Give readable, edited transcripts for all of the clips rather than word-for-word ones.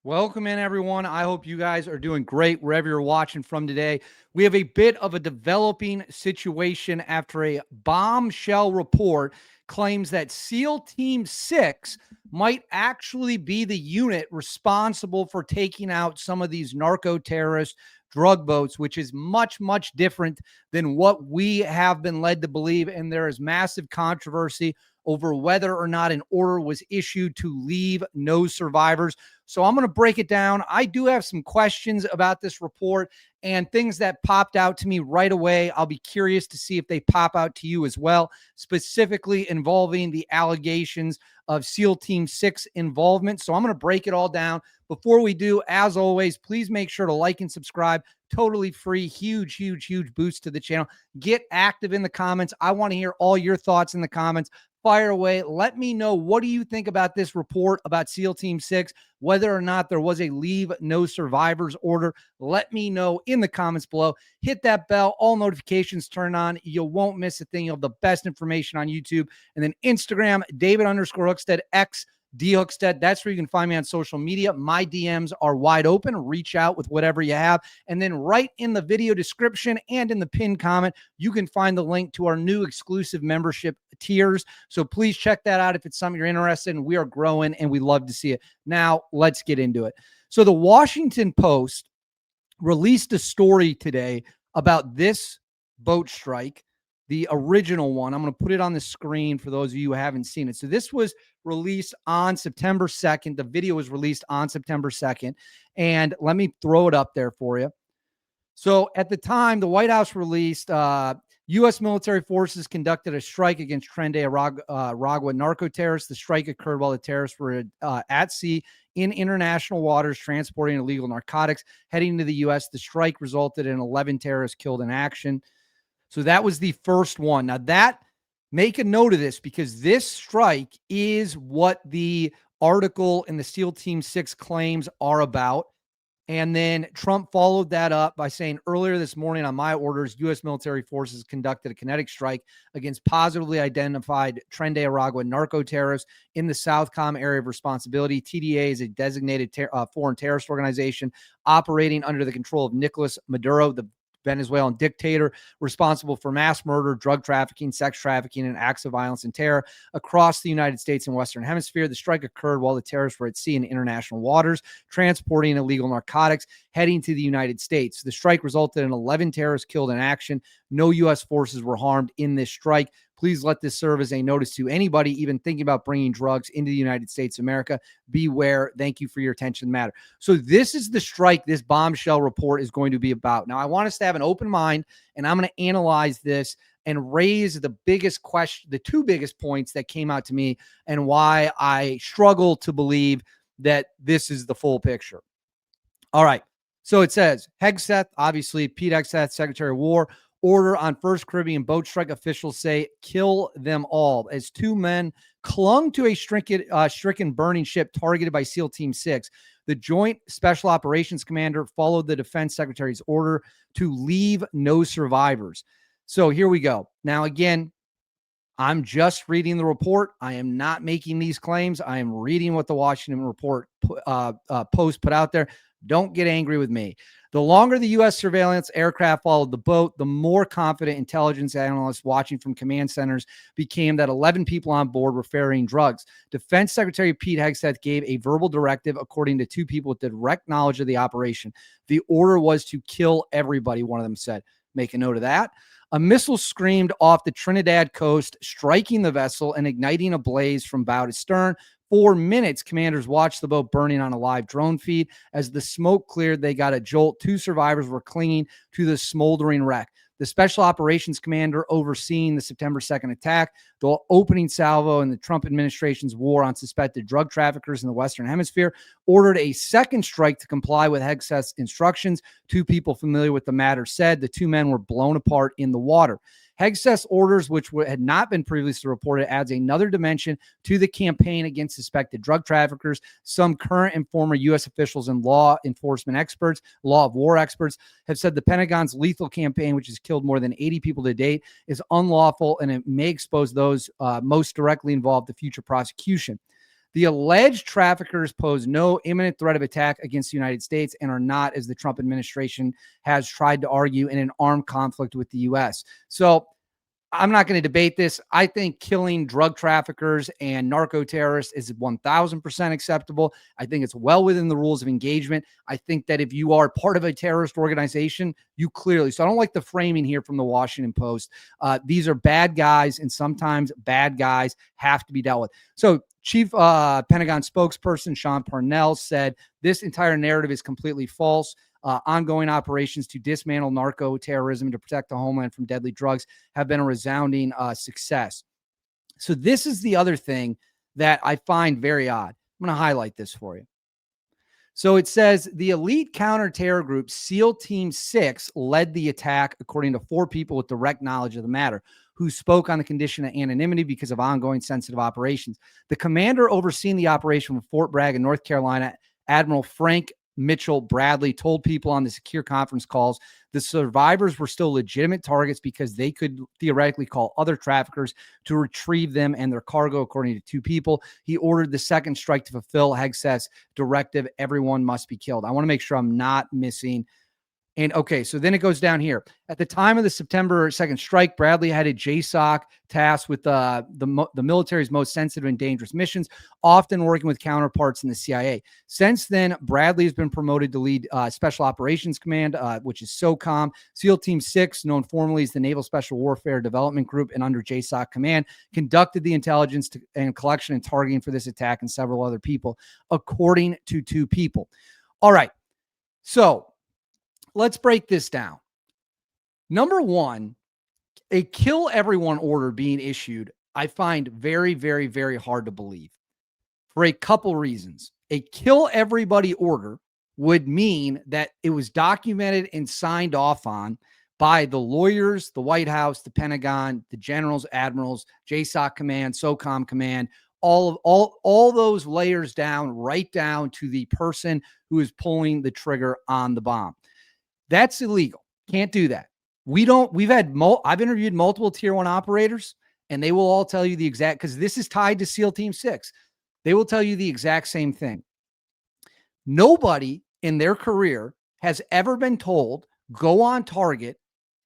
Welcome in, everyone. I hope you guys are doing great wherever you're watching from today. We have a bit of a developing situation after a bombshell report claims that SEAL Team 6 might actually be the unit responsible for taking out some of these narco terrorist drug boats, which is much, much different than what we have been led to believe. And there is massive controversy over whether or not an order was issued to leave no survivors. So I'm going to break it down. I do have some questions about this report and things that popped out to me right away. I'll be curious to see if they pop out to you as well, specifically involving the allegations of SEAL Team 6 involvement. So I'm going to break it all down. Before we do, as always, please make sure to like and subscribe. Totally free. Huge, huge, huge boost to the channel. Get active in the comments. I want to hear all your thoughts in the comments. Fire away. Let me know, what do you think about this report about SEAL Team 6, whether or not there was a leave no survivors order. Let me know in the comments below. Hit that bell, all notifications turn on. You won't miss a thing. You'll have the best information on YouTube. And then Instagram, David_Hookstead, X D Hookstead. That's where you can find me on social media. My DMs are wide open. Reach out with whatever you have. And then right in the video description and in the pinned comment, you can find the link to our new exclusive membership tiers. So please check that out if it's something you're interested in. We are growing and we love to see it. Now, let's get into it. So the Washington Post released a story today about this boat strike, the original one. I'm going to put it on the screen for those of you who haven't seen it. So this was released on September 2nd. The video was released on September 2nd. And let me throw it up there for you. So at the time, the White House released U.S. military forces conducted a strike against Tren de Aragua narco terrorists. The strike occurred while the terrorists were at sea in international waters transporting illegal narcotics heading to the U.S. The strike resulted in 11 terrorists killed in action. So that was the first one. Now make a note of this, because this strike is what the article in the SEAL Team 6 claims are about. And then Trump followed that up by saying, earlier this morning on my orders, U.S. military forces conducted a kinetic strike against positively identified Tren de Aragua narco terrorists in the Southcom area of responsibility. TDA is a designated foreign terrorist organization operating under the control of Nicolas Maduro, the Venezuelan dictator, responsible for mass murder, drug trafficking, sex trafficking, and acts of violence and terror across the United States and Western Hemisphere. The strike occurred while the terrorists were at sea in international waters, transporting illegal narcotics heading to the United States. The strike resulted in 11 terrorists killed in action. No U.S. forces were harmed in this strike. Please let this serve as a notice to anybody even thinking about bringing drugs into the United States of America. Beware. Thank you for your attention to the matter. So this is the strike this bombshell report is going to be about. Now, I want us to have an open mind, and I'm going to analyze this and raise the biggest question, the two biggest points that came out to me, and why I struggle to believe that this is the full picture. All right. So it says, Hegseth, obviously, Pete Hegseth, Secretary of War, order on First Caribbean boat strike. Officials say kill them all, as two men clung to a stricken burning ship targeted by SEAL Team 6. The Joint Special Operations Commander followed the Defense Secretary's order to leave no survivors. So here we go. Now, again, I'm just reading the report. I am not making these claims. I am reading what the Washington Post put out there. Don't get angry with me. The longer the U.S. surveillance aircraft followed the boat, the more confident intelligence analysts watching from command centers became that 11 people on board were ferrying drugs. Defense Secretary Pete Hegseth gave a verbal directive, according to two people with direct knowledge of the operation. The order was to kill everybody, one of them said. Make a note of that. A missile screamed off the Trinidad coast, striking the vessel and igniting a blaze from bow to stern. 4 minutes, commanders watched the boat burning on a live drone feed. As the smoke cleared, they got a jolt. 2 survivors were clinging to the smoldering wreck. The Special Operations Commander overseeing the September 2nd attack, the opening salvo in the Trump administration's war on suspected drug traffickers in the Western Hemisphere, ordered a second strike to comply with Hegseth's instructions. 2 people familiar with the matter said the 2 men were blown apart in the water. Hegseth's orders, which had not been previously reported, adds another dimension to the campaign against suspected drug traffickers. Some current and former U.S. officials and law enforcement experts, law of war experts, have said the Pentagon's lethal campaign, which has killed more than 80 people to date, is unlawful, and it may expose those most directly involved to future prosecution. The alleged traffickers pose no imminent threat of attack against the United States and are not, as the Trump administration has tried to argue, in an armed conflict with the U.S. So I'm not going to debate this. I think killing drug traffickers and narco terrorists is 1000% acceptable. I think it's well within the rules of engagement. I think that if you are part of a terrorist organization, you clearly, so I don't like the framing here from the Washington Post. These are bad guys, and sometimes bad guys have to be dealt with. So Chief Pentagon spokesperson Sean Parnell said this entire narrative is completely false. Ongoing operations to dismantle narco terrorism to protect the homeland from deadly drugs have been a resounding success. So this is the other thing that I find very odd. I'm going to highlight this for you. So it says the elite counterterror group SEAL Team 6 led the attack, according to 4 people with direct knowledge of the matter, who spoke on the condition of anonymity because of ongoing sensitive operations. The commander overseeing the operation from Fort Bragg in North Carolina, Admiral Frank Mitchell Bradley, told people on the secure conference calls the survivors were still legitimate targets because they could theoretically call other traffickers to retrieve them and their cargo, according to 2 people. He ordered the second strike to fulfill Hegseth's directive. Everyone must be killed. I want to make sure I'm not missing. And okay, so then it goes down here. At the time of the September 2nd strike, Bradley had a JSOC tasked with the military's most sensitive and dangerous missions, often working with counterparts in the CIA. Since then, Bradley has been promoted to lead Special Operations Command, which is SOCOM. SEAL Team 6, known formally as the Naval Special Warfare Development Group and under JSOC Command, conducted the intelligence and collection and targeting for this attack and several other people, according to 2 people. All right, so let's break this down. Number one, a kill everyone order being issued, I find very, very, very hard to believe for a couple reasons. A kill everybody order would mean that it was documented and signed off on by the lawyers, the White House, the Pentagon, the generals, admirals, JSOC Command, SOCOM Command, all those layers down, right down to the person who is pulling the trigger on the bomb. That's illegal. Can't do that. I've interviewed multiple tier 1 operators, and they will all tell you the exact, because this is tied to SEAL Team 6. They will tell you the exact same thing. Nobody in their career has ever been told, go on target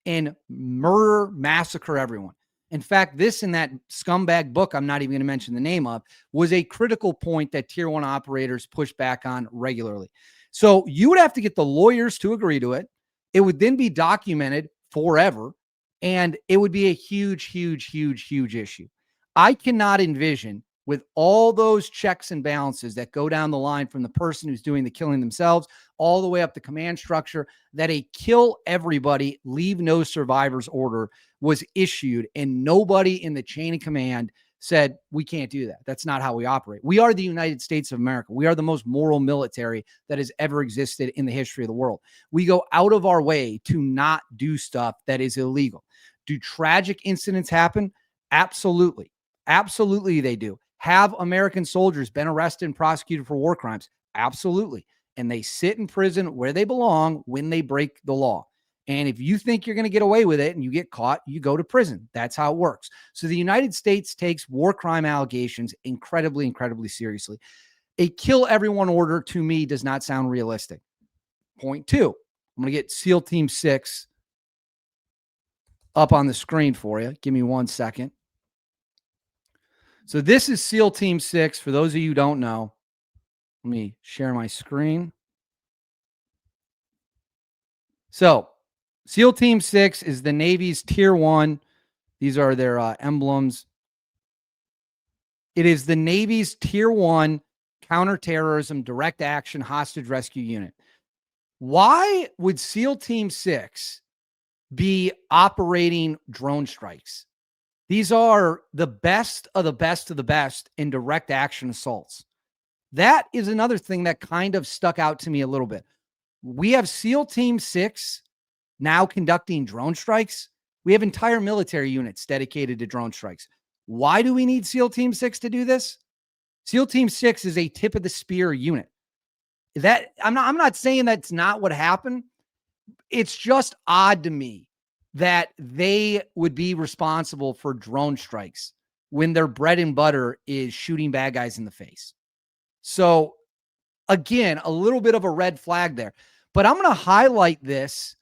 and murder, massacre everyone. In fact, this in that scumbag book, I'm not even going to mention the name of, was a critical point that tier 1 operators push back on regularly. So you would have to get the lawyers to agree to it. It would then be documented forever, and it would be a huge, huge, huge, huge issue. I cannot envision, with all those checks and balances that go down the line from the person who's doing the killing themselves all the way up the command structure, that a kill everybody, leave no survivors order was issued, and nobody in the chain of command said, we can't do that. That's not how we operate. We are the United States of America. We are the most moral military that has ever existed in the history of the world. We go out of our way to not do stuff that is illegal. Do tragic incidents happen? Absolutely. Absolutely they do. Have American soldiers been arrested and prosecuted for war crimes? Absolutely. And they sit in prison where they belong when they break the law. And if you think you're going to get away with it and you get caught, you go to prison. That's how it works. So the United States takes war crime allegations incredibly, incredibly seriously. A kill everyone order to me does not sound realistic. Point 2, I'm going to get SEAL Team 6 up on the screen for you. Give me 1 second. So this is SEAL Team 6. For those of you who don't know, let me share my screen. So SEAL Team 6 is the Navy's Tier 1. These are their emblems. It is the Navy's Tier 1 counterterrorism direct action hostage rescue unit. Why would SEAL Team 6 be operating drone strikes? These are the best of the best of the best in direct action assaults. That is another thing that kind of stuck out to me a little bit. We have SEAL Team 6 now conducting drone strikes. We have entire military units dedicated to drone strikes. Why do we need SEAL Team 6 to do this? SEAL Team 6 is a tip of the spear unit. That I'm not saying that's not what happened. It's just odd to me that they would be responsible for drone strikes when their bread and butter is shooting bad guys in the face. So again, a little bit of a red flag there. But I'm going to highlight this.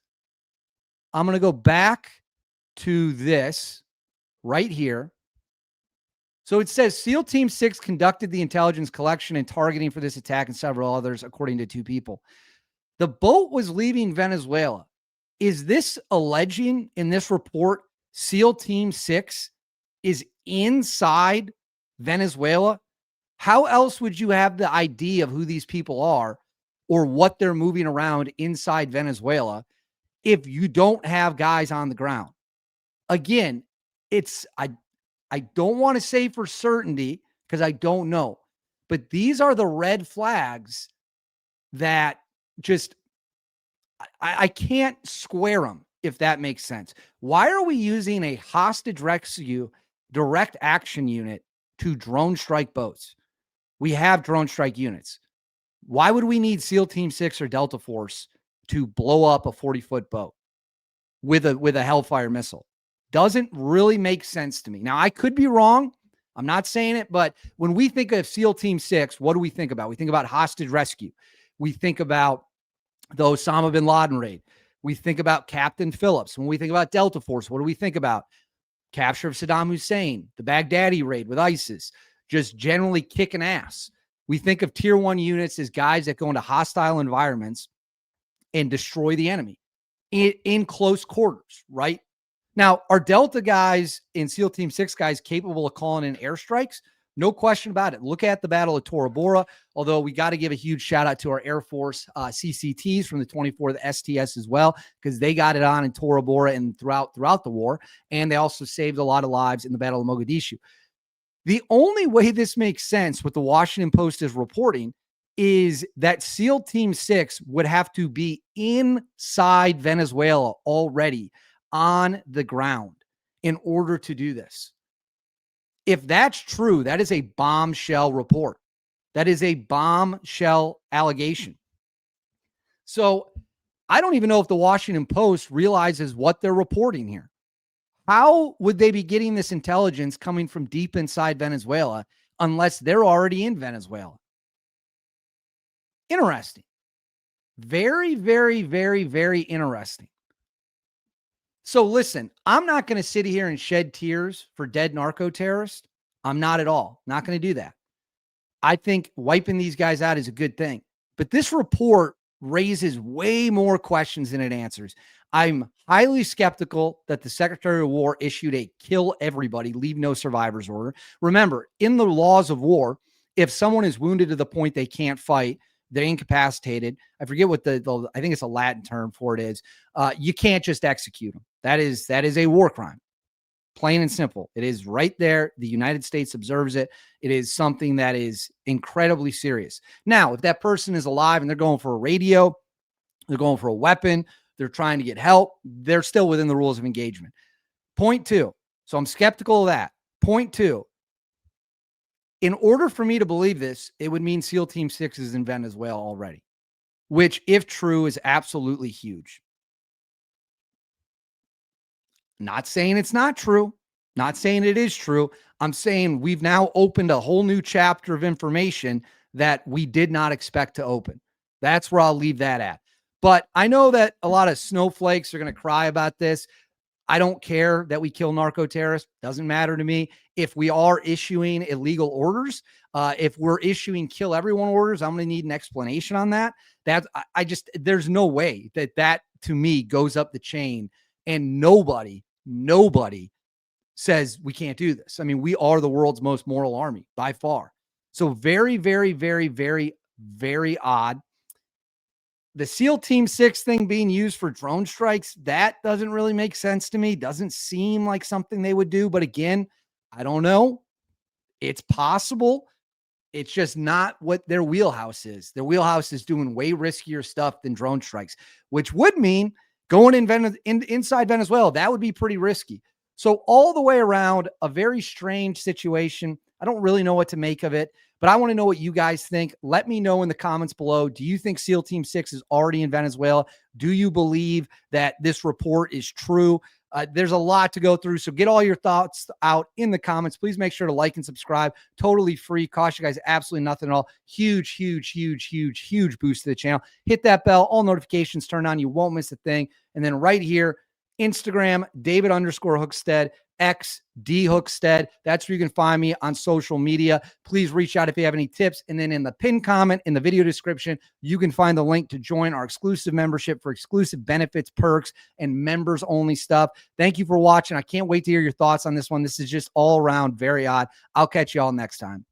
I'm going to go back to this right here. So it says SEAL Team 6 conducted the intelligence collection and targeting for this attack and several others, according to 2 people. The boat was leaving Venezuela. Is this alleging in this report SEAL Team 6 is inside Venezuela? How else would you have the idea of who these people are or what they're moving around inside Venezuela if you don't have guys on the ground? Again, I don't want to say for certainty because I don't know, but these are the red flags that just I can't square them, if that makes sense. Why are we using a hostage rescue direct action unit to drone strike boats? We have drone strike units. Why would we need SEAL Team 6 or Delta Force to blow up a 40-foot boat with a Hellfire missile? Doesn't really make sense to me. Now, I could be wrong. I'm not saying it, but when we think of SEAL Team 6, what do we think about? We think about hostage rescue. We think about the Osama bin Laden raid. We think about Captain Phillips. When we think about Delta Force, what do we think about? Capture of Saddam Hussein, the Baghdadi raid with ISIS, just generally kicking ass. We think of tier 1 units as guys that go into hostile environments and destroy the enemy in close quarters, right? Now, are Delta guys and SEAL Team 6 guys capable of calling in airstrikes? No question about it. Look at the Battle of Tora Bora, although we got to give a huge shout out to our Air Force CCTs from the 24th STS as well, because they got it on in Tora Bora and throughout the war, and they also saved a lot of lives in the Battle of Mogadishu. The only way this makes sense, what the Washington Post is reporting, is that SEAL Team 6 would have to be inside Venezuela already on the ground in order to do this. If that's true, that is a bombshell report. That is a bombshell allegation. So I don't even know if the Washington Post realizes what they're reporting here. How would they be getting this intelligence coming from deep inside Venezuela unless they're already in Venezuela? Interesting. Very, very, very, very interesting. So listen, I'm not going to sit here and shed tears for dead narco terrorists. I'm not at all. Not going to do that. I think wiping these guys out is a good thing. But this report raises way more questions than it answers. I'm highly skeptical that the Secretary of War issued a kill everybody, leave no survivors order. Remember, in the laws of war, if someone is wounded to the point they can't fight, they're incapacitated. I forget what the I think it's a Latin term for it is. You can't just execute them. That is a war crime. Plain and simple. It is right there. The United States observes it. It is something that is incredibly serious. Now, if that person is alive and they're going for a radio, they're going for a weapon, they're trying to get help, they're still within the rules of engagement. Point 2. So I'm skeptical of that. Point 2. In order for me to believe this, it would mean SEAL Team 6 is in Venezuela already, which, if true, is absolutely huge. Not saying it's not true. Not saying it is true. I'm saying we've now opened a whole new chapter of information that we did not expect to open. That's where I'll leave that at. But I know that a lot of snowflakes are going to cry about this. I don't care that we kill narco terrorists. Doesn't matter to me. If we are issuing illegal orders, if we're issuing kill everyone orders, I'm going to need an explanation on that. There's no way that to me goes up the chain, and nobody says we can't do this. I mean, we are the world's most moral army by far. So very, very, very, very, very odd. The SEAL Team 6 thing being used for drone strikes, that doesn't really make sense to me. Doesn't seem like something they would do. But again, I don't know. It's possible. It's just not what their wheelhouse is. Their wheelhouse is doing way riskier stuff than drone strikes, which would mean going inside Venezuela. That would be pretty risky. So all the way around, a very strange situation. I don't really know what to make of it, but I want to know what you guys think. Let me know in the comments below. Do you think SEAL Team 6 is already in Venezuela? Do you believe that this report is true? There's a lot to go through. So get all your thoughts out in the comments. Please make sure to like and subscribe. Totally free. Cost you guys absolutely nothing at all. Huge, huge, huge, huge, huge boost to the channel. Hit that bell. All notifications turned on. You won't miss a thing. And then right here, Instagram, David_Hookstead, X D Hookstead. That's where you can find me on social media. Please reach out if you have any tips. And then in the pinned comment in the video description, you can find the link to join our exclusive membership for exclusive benefits, perks, and members only stuff. Thank you for watching. I can't wait to hear your thoughts on this one. This is just all around very odd. I'll catch you all next time.